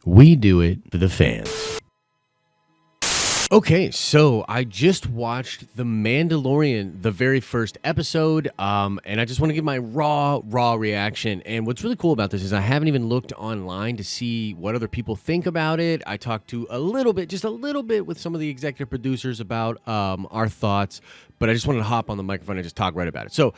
We do it for the fans. Okay, so I just watched The Mandalorian, the very first episode, and I just want to give my raw reaction. And what's really cool about this is I haven't even looked online to see what other people think about it. I talked to just a little bit with some of the executive producers about our thoughts, but I just wanted to hop on the microphone and just talk right about it. So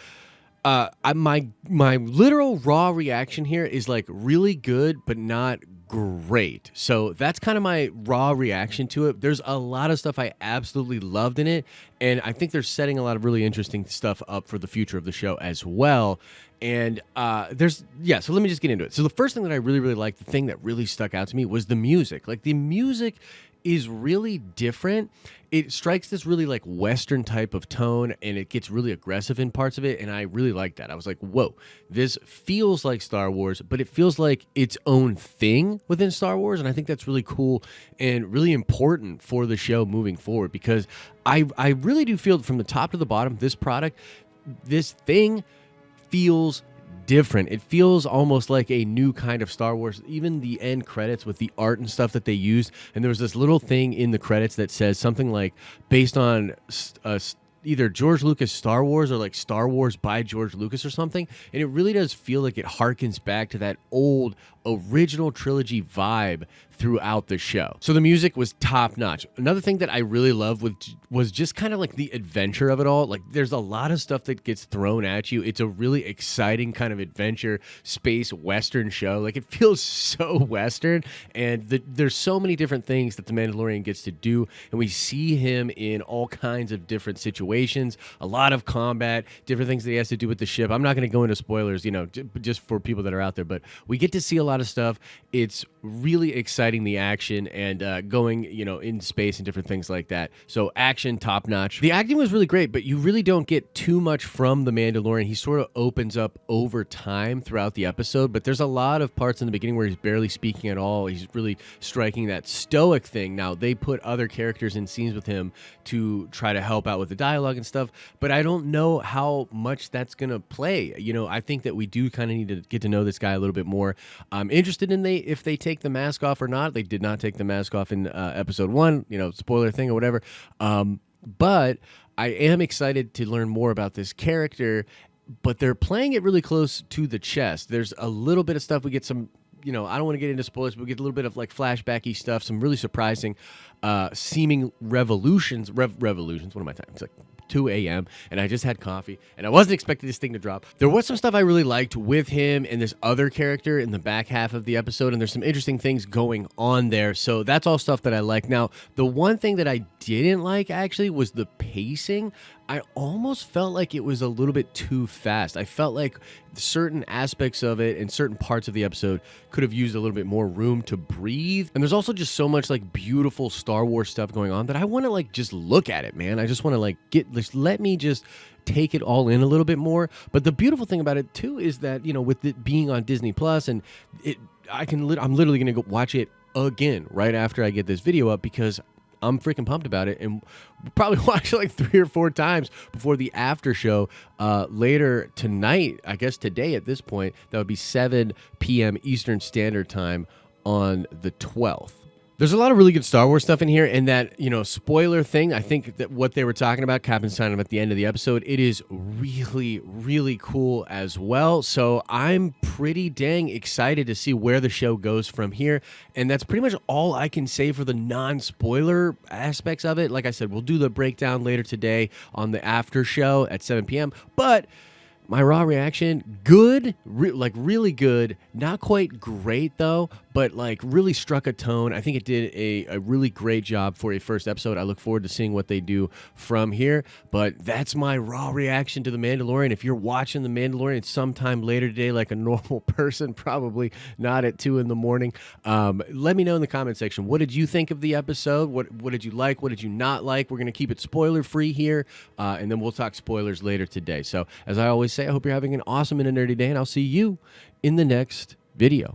my literal raw reaction here is like really good, but not great. So that's kind of my raw reaction to it. There's a lot of stuff I absolutely loved in it, and I think they're setting a lot of really interesting stuff up for the future of the show as well. And so let me just get into it. So the first thing that I really liked, the thing that really stuck out to me was the music. Like the music is really different. It strikes this really like Western type of tone, and it gets really aggressive in parts of it, and I really like that. I was like, whoa, this feels like Star Wars, but it feels like its own thing within Star Wars, and I think that's really cool and really important for the show moving forward, because I really do feel from the top to the bottom, this thing feels different. It feels almost like a new kind of Star Wars. Even the end credits with the art and stuff that they used, and there was this little thing in the credits that says something like based on either George Lucas Star Wars or like Star Wars by George Lucas or something, and it really does feel like it harkens back to that old original trilogy vibe throughout the show. So the music was top notch. Another thing that I really loved was just kind of like the adventure of it all. Like there's a lot of stuff that gets thrown at you. It's a really exciting kind of adventure space Western show. Like it feels so Western, and there's so many different things that the Mandalorian gets to do, and we see him in all kinds of different situations, a lot of combat, different things that he has to do with the ship. I'm not going to go into spoilers, just for people that are out there, but we get to see a lot of stuff. It's really exciting, the action and going, in space and different things like that. So action, top notch. The acting was really great, but you really don't get too much from the Mandalorian. He sort of opens up over time throughout the episode, but there's a lot of parts in the beginning where he's barely speaking at all. He's really striking that stoic thing. Now, they put other characters in scenes with him to try to help out with the dialogue and stuff, but I don't know how much that's going to play. I think that we do kind of need to get to know this guy a little bit more. I'm interested in if they take the mask off or not. They did not take the mask off in episode 1, spoiler thing or whatever. But I am excited to learn more about this character, but they're playing it really close to the chest. There's a little bit of stuff. We get some, I don't want to get into spoilers, but we get a little bit of like flashbacky stuff, some really surprising seeming revolutions. What am I talking? It's like 2 a.m. and I just had coffee and I wasn't expecting this thing to drop. There was some stuff I really liked with him and this other character in the back half of the episode, and there's some interesting things going on there. So that's all stuff that I like. Now, the one thing that I didn't like actually was the pacing. I almost felt like it was a little bit too fast. I felt like certain aspects of it and certain parts of the episode could have used a little bit more room to breathe. And there's also just so much like beautiful Star Wars stuff going on that I want to like just look at it, man. I just want to like let me just take it all in a little bit more. But the beautiful thing about it too is that, with it being on Disney Plus, and I'm literally going to go watch it again right after I get this video up, because I'm freaking pumped about it, and we'll probably watch it like 3 or 4 times before the after show later tonight. I guess today at this point, that would be 7 p.m. Eastern Standard Time on the 12th. There's a lot of really good Star Wars stuff in here, and that, spoiler thing, I think that what they were talking about, Captain's Time at the end of the episode, it is really, really cool as well. So I'm pretty dang excited to see where the show goes from here, and that's pretty much all I can say for the non-spoiler aspects of it. Like I said, we'll do the breakdown later today on the after show at 7 p.m., but my raw reaction, good, really good. Not quite great, though, but like really struck a tone. I think it did a really great job for a first episode. I look forward to seeing what they do from here, but that's my raw reaction to The Mandalorian. If you're watching The Mandalorian sometime later today like a normal person, probably not at 2 in the morning, let me know in the comment section. What did you think of the episode? What did you like? What did you not like? We're going to keep it spoiler-free here, and then we'll talk spoilers later today. So as I always say, I hope you're having an awesome and a nerdy day, and I'll see you in the next video.